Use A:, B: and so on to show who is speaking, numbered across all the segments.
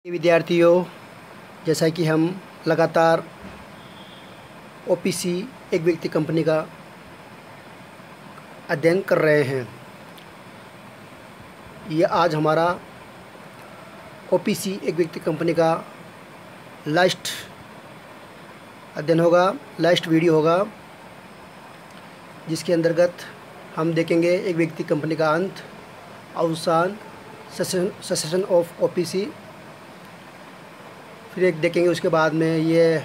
A: विद्यार्थियों, जैसा कि हम लगातार ओपीसी एक व्यक्ति कंपनी का अध्ययन कर रहे हैं। ये आज हमारा ओपीसी एक व्यक्ति कंपनी का लास्ट अध्ययन होगा, लास्ट वीडियो होगा, जिसके अंतर्गत हम देखेंगे एक व्यक्ति कंपनी का अंत, अवसान, सेसेशन ऑफ ओपीसी। फिर एक देखेंगे उसके बाद में ये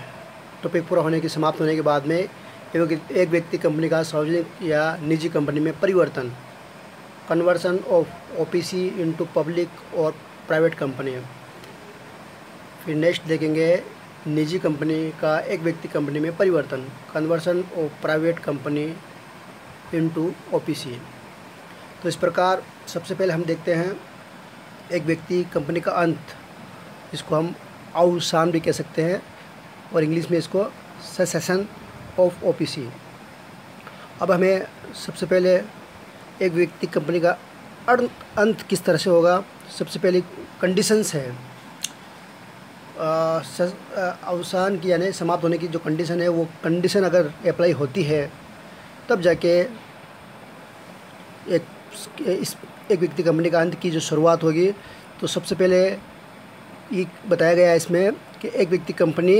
A: टॉपिक पूरा होने के समाप्त होने के बाद में एक व्यक्ति कंपनी का सार्वजनिक या निजी कंपनी में परिवर्तन, conversion of OPC into public और प्राइवेट कंपनी। फिर नेक्स्ट देखेंगे निजी कंपनी का एक व्यक्ति कंपनी में परिवर्तन, conversion of private company into OPC. तो इस प्रकार सबसे पहले हम देखते हैं एक व्यक्ति कंपनी का अंत, इसको हम अवसान भी कह सकते हैं और इंग्लिश में इसको सेसेशन ऑफ ओपीसी। अब हमें सबसे पहले एक व्यक्ति कंपनी का अंत किस तरह से होगा, सबसे पहले कंडीशंस है। अवसान की यानी समाप्त होने की जो कंडीशन है, वो कंडीशन अगर अप्लाई होती है तब जाके एक व्यक्ति कंपनी का अंत की जो शुरुआत होगी। तो सबसे पहले ये बताया गया है इसमें कि एक व्यक्ति कंपनी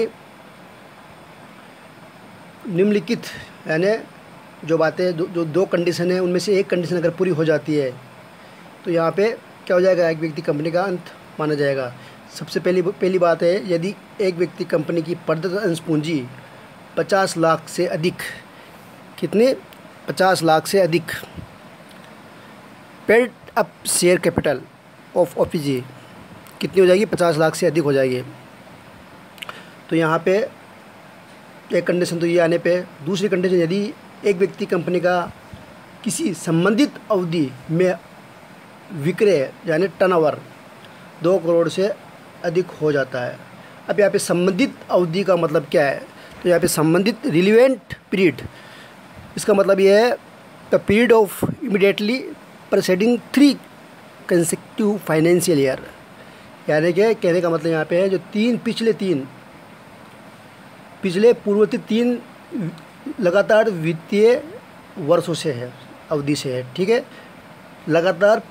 A: निम्नलिखित यानी जो बातें जो दो कंडीशन है उनमें से एक कंडीशन अगर पूरी हो जाती है तो यहाँ पे क्या हो जाएगा, एक व्यक्ति कंपनी का अंत माना जाएगा। सबसे पहली बात है, यदि एक व्यक्ति कंपनी की प्रदत्त अंश पूंजी 50 लाख से अधिक, कितने 50 लाख से अधिक, paid up share capital of OPC कितनी हो जाएगी, 50 लाख से अधिक हो जाएगी। तो यहाँ पे एक कंडीशन तो ये आने पे, दूसरी कंडीशन यदि एक व्यक्ति कंपनी का किसी संबंधित अवधि में विक्रय यानी टर्नओवर 2 करोड़ से अधिक हो जाता है। अब यहाँ पे संबंधित अवधि का मतलब क्या है, तो यहाँ पे संबंधित रिलेवेंट पीरियड, इसका मतलब ये है the period of immediately preceding 3 consecutive financial year. यानी कि कहने का मतलब यहाँ पे है जो पिछले पूर्ववर्ती 3 लगातार वित्तीय वर्षों से है, अवधि से है, ठीक है, लगातार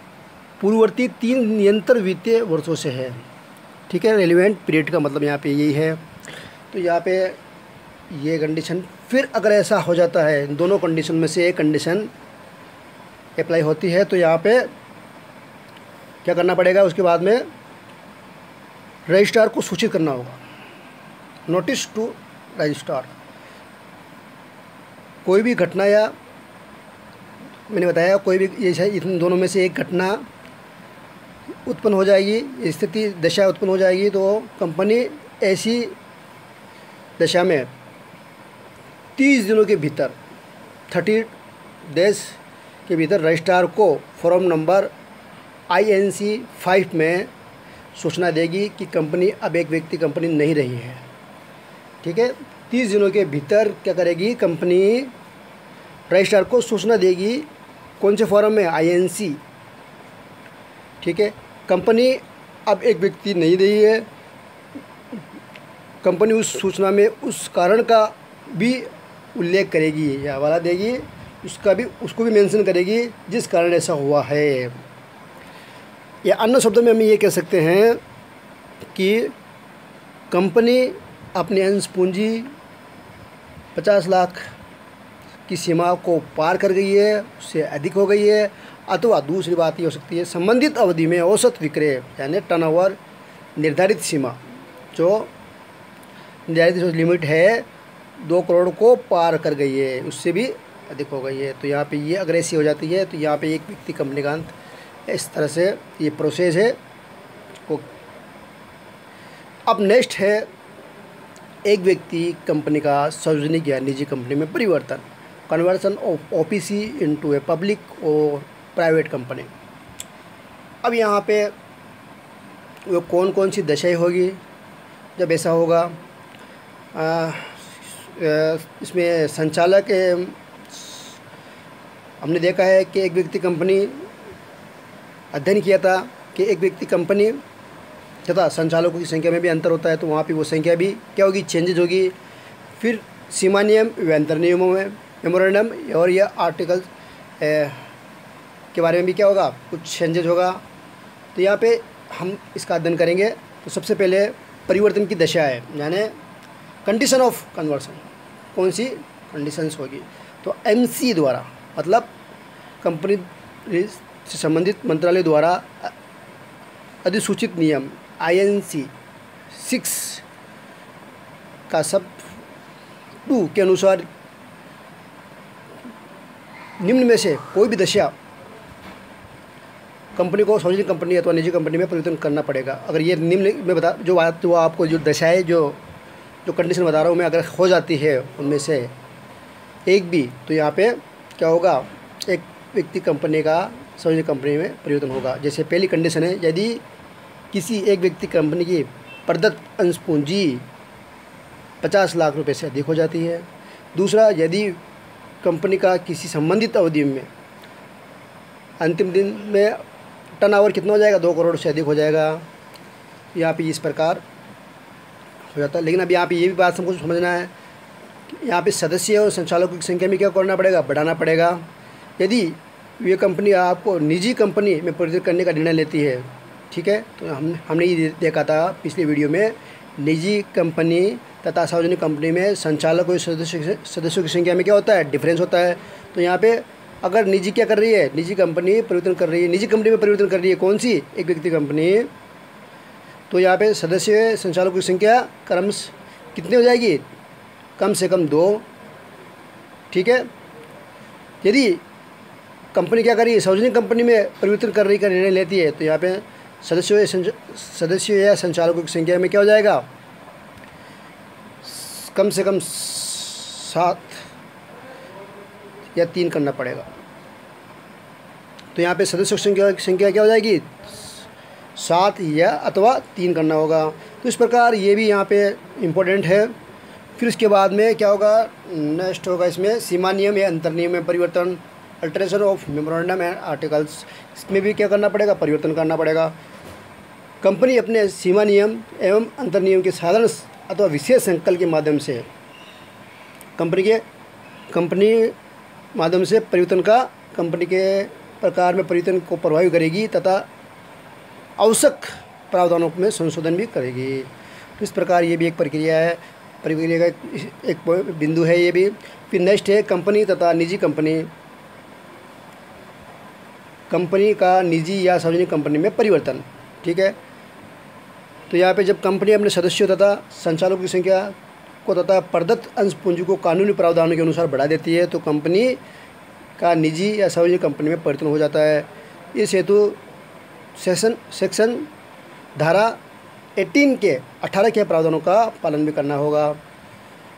A: पूर्ववर्ती 3 निरंतर वित्तीय वर्षों से है, ठीक है। रेलिवेंट पीरियड का मतलब यहाँ पे यही है। तो यहाँ पे ये कंडीशन, फिर अगर ऐसा हो जाता है दोनों कंडीशन में से एक कंडीशन अप्लाई होती है तो यहाँ पे क्या करना पड़ेगा, उसके बाद में रजिस्ट्रार को सूचित करना होगा, नोटिस टू रजिस्ट्रार। कोई भी घटना, या मैंने बताया कोई भी ये इन दोनों में से एक घटना उत्पन्न हो जाएगी, स्थिति दशा उत्पन्न हो जाएगी, तो कंपनी ऐसी दशा में 30 दिनों के भीतर, 30 डेज के भीतर रजिस्ट्रार को फॉर्म नंबर INC 5 में सूचना देगी कि कंपनी अब एक व्यक्ति कंपनी नहीं रही है, ठीक है। 30 दिनों के भीतर क्या करेगी कंपनी, रजिस्ट्रार को सूचना देगी, कौन से फॉर्म में, INC, ठीक है। कंपनी अब एक व्यक्ति नहीं रही है, कंपनी उस सूचना में उस कारण का भी उल्लेख करेगी या हवाला देगी, उसको भी मेंशन करेगी जिस कारण ऐसा हुआ है। या अन्य शब्दों में हम ये कह सकते हैं कि कंपनी अपनी अंश पूंजी 50 लाख की सीमा को पार कर गई है, उससे अधिक हो गई है, अथवा दूसरी बात ये हो सकती है संबंधित अवधि में औसत विक्रय यानी टर्नओवर निर्धारित सीमा, जो निर्धारित जो लिमिट है 2 करोड़ को पार कर गई है, उससे भी अधिक हो गई है। तो यहाँ पे ये अगर ऐसी हो जाती है तो यहाँ पे एक व्यक्ति कंपनी का अंत, इस तरह से ये प्रोसेस है। अब नेक्स्ट है एक व्यक्ति कंपनी का सार्वजनिक या निजी कंपनी में परिवर्तन, conversion of OPC into a public और प्राइवेट कंपनी। अब यहाँ पे वो कौन सी दशाएं होगी जब ऐसा होगा। इसमें संचालक, हमने देखा है कि एक व्यक्ति कंपनी, अध्ययन किया था कि एक व्यक्ति कंपनी तथा संचालकों की संख्या में भी अंतर होता है, तो वहाँ पे वो संख्या भी क्या होगी, चेंजेज होगी। फिर सीमा नियम व अंतर नियमों में मेमोरेंडम और यह आर्टिकल के बारे में भी क्या होगा, कुछ चेंजेज होगा। तो यहाँ पे हम इसका अध्ययन करेंगे। तो सबसे पहले परिवर्तन की दशा है, यानी कंडीशन ऑफ कन्वर्सन, कौन सी कंडीशंस होगी। तो एमसी द्वारा, मतलब कंपनी से संबंधित मंत्रालय द्वारा अधिसूचित नियम INC 6 का सब 2 के अनुसार निम्न में से कोई भी दशा कंपनी को सार्वजनिक कंपनी अथवा निजी कंपनी में परिवर्तन करना पड़ेगा। अगर ये निम्न में बता जो आपको जो दशाएँ जो कंडीशन बता रहा हूँ मैं, अगर हो जाती है उनमें से एक भी, तो यहाँ पे क्या होगा, एक व्यक्ति कंपनी का सार्वजनिक कंपनी में परिवर्तन होगा। जैसे पहली कंडीशन है, यदि किसी एक व्यक्ति कंपनी की प्रदत्त अंश पूंजी 50 लाख रुपए से अधिक हो जाती है। दूसरा, यदि कंपनी का किसी संबंधित अवधि में अंतिम दिन में टर्नओवर कितना हो जाएगा, 2 करोड़ से अधिक हो जाएगा। यहाँ पे इस प्रकार हो जाता है। लेकिन अब यहाँ पे ये भी बात हमको समझना है, यहाँ पे सदस्य और संचालकों की संख्या में क्या करना पड़ेगा, बढ़ाना पड़ेगा। यदि ये कंपनी आपको निजी कंपनी में परिवर्तित करने का निर्णय लेती है, ठीक है, तो हमने ये देखा था पिछले वीडियो में, निजी कंपनी तथा सार्वजनिक कंपनी में संचालक और सदस्यों की संख्या में क्या होता है, डिफरेंस होता है। तो यहाँ पे अगर निजी क्या कर रही है, निजी कंपनी परिवर्तन कर रही है, निजी कंपनी में परिवर्तन कर रही है, कौन सी, एक व्यक्ति कंपनी, तो यहाँ पे सदस्य संचालकों की संख्या क्रमश कितनी हो जाएगी, कम से कम 2, ठीक है। यदि कंपनी क्या कर रही है, सार्वजनिक कंपनी में परिवर्तन कर रही का निर्णय लेती है, तो यहाँ पे सदस्यों या संचालकों की संख्या में क्या हो जाएगा, कम से कम 7 या 3 करना पड़ेगा। तो यहाँ पे सदस्यों की संख्या क्या हो जाएगी, 7 या अथवा 3 करना होगा। तो इस प्रकार ये भी यहाँ पे इम्पोर्टेंट है। फिर उसके बाद में क्या होगा, नेक्स्ट होगा इसमें सीमा नियम या अंतर नियम में परिवर्तन, alteration of memorandum and articles, इसमें भी क्या करना पड़ेगा, परिवर्तन करना पड़ेगा। कंपनी अपने सीमा नियम एवं अंतर नियम के साधारण अथवा विशेष संकल्प के माध्यम से कंपनी माध्यम से परिवर्तन का कंपनी के प्रकार में परिवर्तन को प्रभावित करेगी तथा आवश्यक प्रावधानों में संशोधन भी करेगी। तो इस प्रकार ये भी एक प्रक्रिया है, प्रक्रिया का एक बिंदु है ये भी। फिर नेक्स्ट है कंपनी तथा निजी कंपनी का निजी या सार्वजनिक कंपनी में परिवर्तन, ठीक है। तो यहाँ पे जब कंपनी अपने सदस्यों तथा संचालकों की संख्या को तथा प्रदत्त अंश पूंजी को कानूनी प्रावधानों के अनुसार बढ़ा देती है, तो कंपनी का निजी या सार्वजनिक कंपनी में परिवर्तन हो जाता है। इस हेतु सेक्शन धारा 18 के 18 के प्रावधानों का पालन भी करना होगा।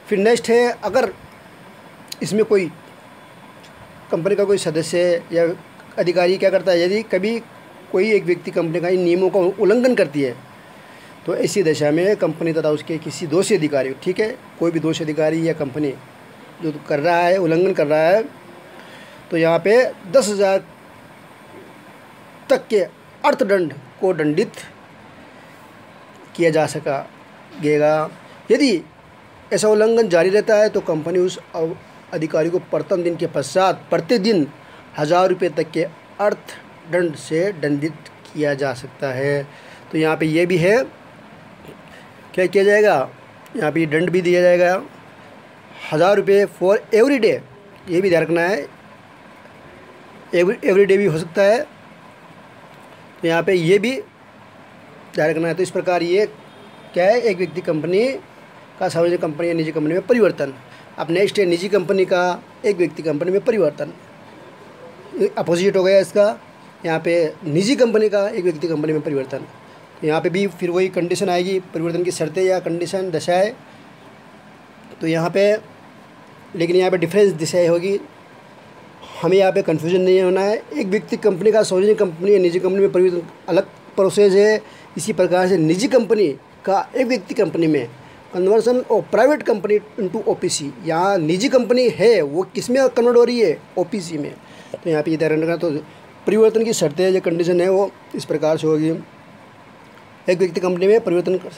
A: फिर नेक्स्ट है, अगर इसमें कोई कंपनी का कोई सदस्य या अधिकारी क्या करता है, यदि कभी कोई एक व्यक्ति कंपनी का इन नियमों का उल्लंघन करती है, तो ऐसी दशा में कंपनी तथा उसके किसी दोषी अधिकारी, ठीक है, कोई भी दोषी अधिकारी या कंपनी जो कर रहा है, उल्लंघन कर रहा है, तो यहाँ पे 10,000 तक के अर्थदंड को दंडित किया जा सकेगा। यदि ऐसा उल्लंघन जारी रहता है, तो कंपनी उस अधिकारी को प्रथम दिन के पश्चात प्रतिदिन 1,000 रुपये तक के अर्थदंड से दंडित किया जा सकता है। तो यहाँ पे ये भी है, क्या किया जाएगा, यहाँ पे दंड भी दिया जाएगा 1,000 रुपये फॉर एवरी डे, ये भी ध्यान रखना है, एवरी डे भी हो सकता है, तो यहाँ पे ये भी ध्यान रखना है। तो इस प्रकार ये क्या है, एक व्यक्ति कंपनी का सार्वजनिक कंपनी या निजी कंपनी में परिवर्तन। अब नेक्स्ट है निजी कंपनी का एक व्यक्ति कंपनी में परिवर्तन, अपोजिट हो गया इसका। यहाँ पे निजी कंपनी का एक व्यक्ति कंपनी में परिवर्तन, तो यहाँ पे भी फिर वही कंडीशन आएगी, परिवर्तन की शर्तें या कंडीशन दशाएं। तो यहाँ पे लेकिन यहाँ पे डिफरेंस दिशाएं होगी, हमें यहाँ पे कन्फ्यूजन नहीं होना है। एक व्यक्ति कंपनी का सार्वजनिक कंपनी या निजी कंपनी में परिवर्तन अलग प्रोसेस है। इसी प्रकार से निजी कंपनी का एक व्यक्ति कंपनी में conversion of private company into OPC, यहाँ निजी कंपनी है वो किस में कन्वर्ट हो रही है, ओपीसी में। तो यहाँ पे ये ध्यान रखना। तो परिवर्तन की शर्तें जो कंडीशन है वो इस प्रकार से होगी। एक व्यक्ति कंपनी में परिवर्तन कर,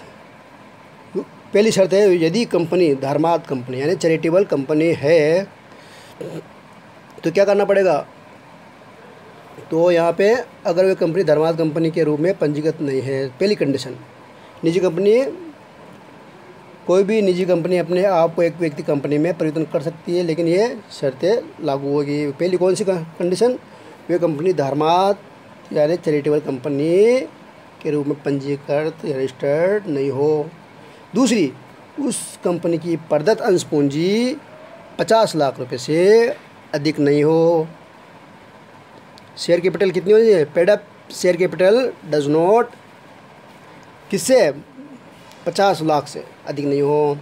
A: पहली शर्त है यदि कंपनी धर्मार्थ कंपनी यानी चैरिटेबल कंपनी है तो क्या करना पड़ेगा। तो यहाँ पे अगर वह कंपनी धर्मार्थ कंपनी के रूप में पंजीकृत नहीं है, पहली कंडीशन। निजी कंपनी, कोई भी निजी कंपनी अपने आप को एक व्यक्ति कंपनी में परिवर्तन कर सकती है, लेकिन ये शर्तें लागू होगी। पहली कौन सी कंडीशन, वे कंपनी धर्मार्थ यानी चैरिटेबल कंपनी के रूप में पंजीकृत या रजिस्टर्ड नहीं हो। दूसरी, उस कंपनी की प्रदत्त अंश पूंजी 50 लाख रुपए से अधिक नहीं हो। शेयर कैपिटल कितनी होनी चाहिए, paid up share capital does not, किससे, 50 लाख से अधिक नहीं हो।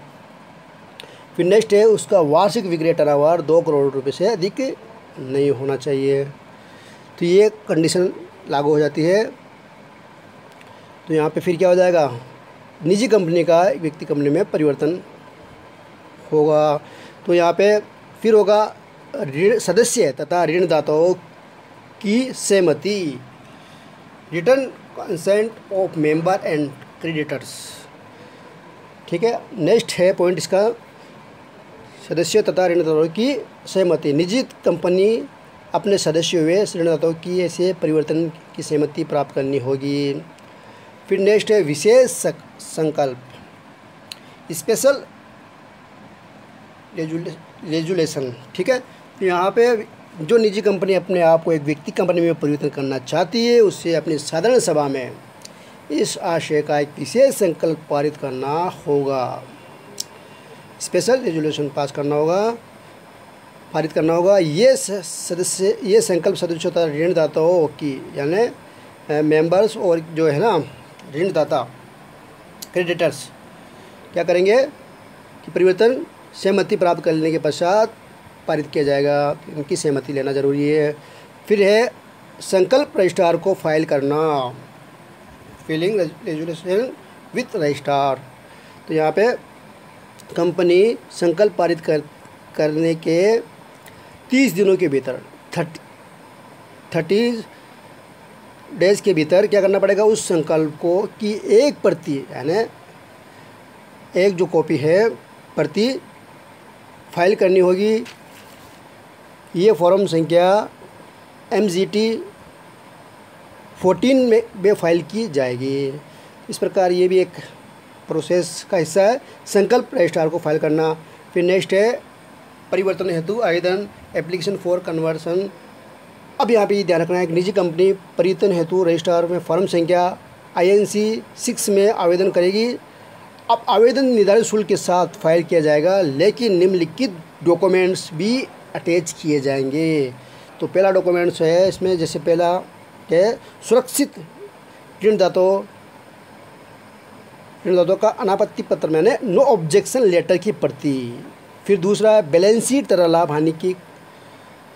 A: फिर नेक्स्ट है उसका वार्षिक विक्रय टर्नओवर 2 करोड़ रुपए से अधिक नहीं होना चाहिए। तो ये कंडीशन लागू हो जाती है। तो यहाँ पे फिर क्या हो जाएगा, निजी कंपनी का व्यक्ति कंपनी में परिवर्तन होगा। तो यहाँ पे फिर होगा ऋण सदस्य तथा ऋणदाताओं की सहमति, return consent of member and creditors. ठीक है, नेक्स्ट है पॉइंट इसका, सदस्यों तथा ऋणदाताओं की सहमति। निजी कंपनी अपने सदस्यों व ऋणदाताओं की ऐसे परिवर्तन की सहमति प्राप्त करनी होगी। फिर नेक्स्ट है विशेष संकल्प, स्पेशल रेजुलेशन। ठीक है, तो यहाँ पे जो निजी कंपनी अपने आप को एक व्यक्ति कंपनी में परिवर्तन करना चाहती है उससे अपनी साधारण सभा में इस आशय का एक विशेष संकल्प पारित करना होगा, स्पेशल रेजुलेशन पास करना होगा, पारित करना होगा। ये संकल्प सदस्यों तथा ऋणदाताओं की यानी मेंबर्स और जो है ना ऋणदाता क्रेडिटर्स क्या करेंगे कि परिवर्तन सहमति प्राप्त करने के पश्चात पारित किया जाएगा, इनकी सहमति लेना ज़रूरी है। फिर है संकल्प रजिस्ट्रार को फाइल करना, फिलिंग रेजुलेशन विथ रजिस्ट्रार। तो यहाँ पे कंपनी संकल्प पारित करने के 30 दिनों के भीतर 30 डेज के भीतर क्या करना पड़ेगा, उस संकल्प को की एक प्रति यानी एक जो कॉपी है प्रति फाइल करनी होगी। ये फॉर्म संख्या MGT 14 में फाइल की जाएगी। इस प्रकार ये भी एक प्रोसेस का हिस्सा है, संकल्प रजिस्ट्रार को फाइल करना। फिर नेक्स्ट है परिवर्तन हेतु आवेदन, एप्लीकेशन फॉर कन्वर्सन। अब यहाँ पे ध्यान रखना है कि निजी कंपनी परिवर्तन हेतु रजिस्ट्रार में फॉर्म संख्या INC 6 में आवेदन करेगी। अब आवेदन निर्धारित शुल्क के साथ फाइल किया जाएगा, लेकिन निम्नलिखित डॉक्यूमेंट्स भी अटैच किए जाएंगे। तो पहला डॉक्यूमेंट्स है इसमें, जैसे पहला है सुरक्षित ऋणदाताओं का अनापत्ति पत्र मैंने नो ऑब्जेक्शन लेटर की प्रति। फिर दूसरा है बैलेंस शीट तथा लाभ हानि की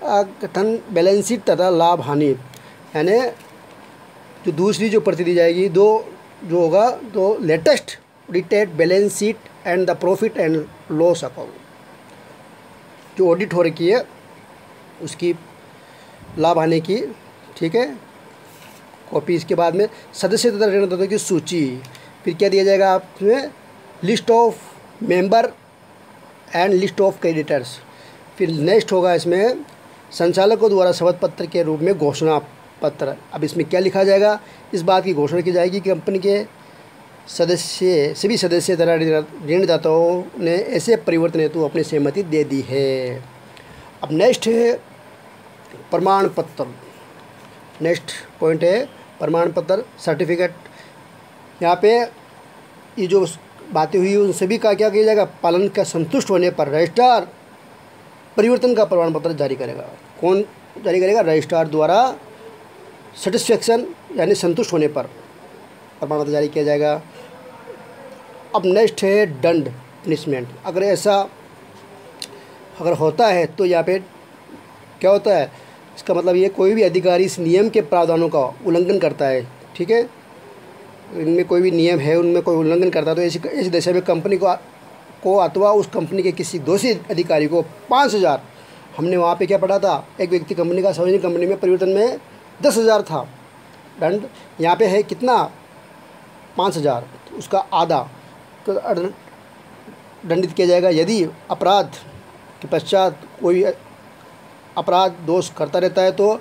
A: कथन, बैलेंस शीट तथा लाभ हानि यानी जो दूसरी जो प्रति दी जाएगी, दो जो होगा तो latest audited balance sheet and the profit and loss account, जो ऑडिट हो रखी है उसकी लाभ हानि की। ठीक है, कॉपी। इसके बाद में सदस्य तथा ऋणदाताओं की सूची। फिर क्या दिया जाएगा आपमें, list of member and list of creditors. फिर नेक्स्ट होगा इसमें संचालकों द्वारा शपथ पत्र के रूप में घोषणा पत्र। अब इसमें क्या लिखा जाएगा, इस बात की घोषणा की जाएगी कि कंपनी के सभी सदस्य तथा ऋणदाताओं ने ऐसे परिवर्तन हेतु अपनी सहमति दे दी है। अब नेक्स्ट है प्रमाण पत्र। नेक्स्ट पॉइंट है प्रमाण पत्र, सर्टिफिकेट। यहाँ पे ये जो बातें हुई उन सभी का क्या किया जाएगा, पालन का संतुष्ट होने पर रजिस्ट्रार परिवर्तन का प्रमाण पत्र जारी करेगा। कौन जारी करेगा, रजिस्ट्रार द्वारा सेटिस्फेक्शन यानी संतुष्ट होने पर प्रमाण पत्र जारी किया जाएगा। अब नेक्स्ट है दंड, पनिशमेंट। अगर ऐसा अगर होता है तो यहाँ पे क्या होता है, इसका मतलब ये कोई भी अधिकारी इस नियम के प्रावधानों का उल्लंघन करता है। ठीक है, इनमें कोई भी नियम है उनमें कोई उल्लंघन करता है तो ऐसी दशा में कंपनी को अथवा उस कंपनी के किसी दोषी अधिकारी को 5,000, हमने वहाँ पे क्या पढ़ा था, एक व्यक्ति कंपनी का सार्वजनिक कंपनी में परिवर्तन में 10,000 था दंड, यहाँ पे है कितना 5,000 तो उसका आधा तो दंडित किया जाएगा। यदि अपराध के पश्चात कोई अपराध दोष करता रहता है तो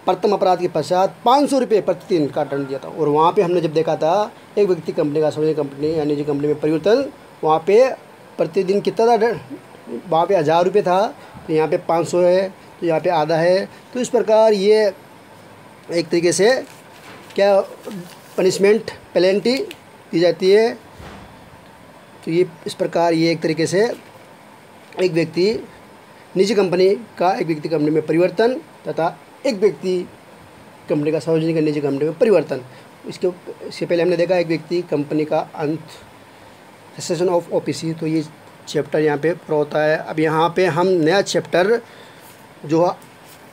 A: प्रथम अपराध के पश्चात 500 रुपये प्रतिदिन का दंड दिया था। और वहाँ पे हमने जब देखा था एक व्यक्ति कंपनी का सार्वजनिक कंपनी या निजी कंपनी में परिवर्तन, वहाँ पे प्रतिदिन कितना था दंड, वहाँ पे 1,000 रुपये था, तो यहाँ पे 500 है, तो यहाँ पे आधा है। तो इस प्रकार ये एक तरीके से क्या पनिशमेंट पेनल्टी दी जाती है। तो ये इस प्रकार ये एक तरीके से एक व्यक्ति निजी कंपनी का एक व्यक्ति कंपनी में परिवर्तन तथा एक व्यक्ति कंपनी का सार्वजनिक निजी कंपनी में परिवर्तन। इसके पहले हमने देखा एक व्यक्ति कंपनी का अंत, सेसेशन ऑफ ओपीसी, तो ये चैप्टर यहाँ पे पूरा होता है। अब यहाँ पे हम नया चैप्टर जो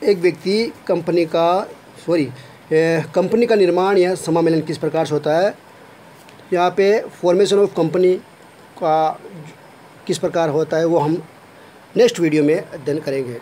A: एक व्यक्ति कंपनी का निर्माण या समामेलन किस प्रकार से होता है, यहाँ पे फॉर्मेशन ऑफ कंपनी का किस प्रकार होता है वो हम नेक्स्ट वीडियो में अध्ययन करेंगे।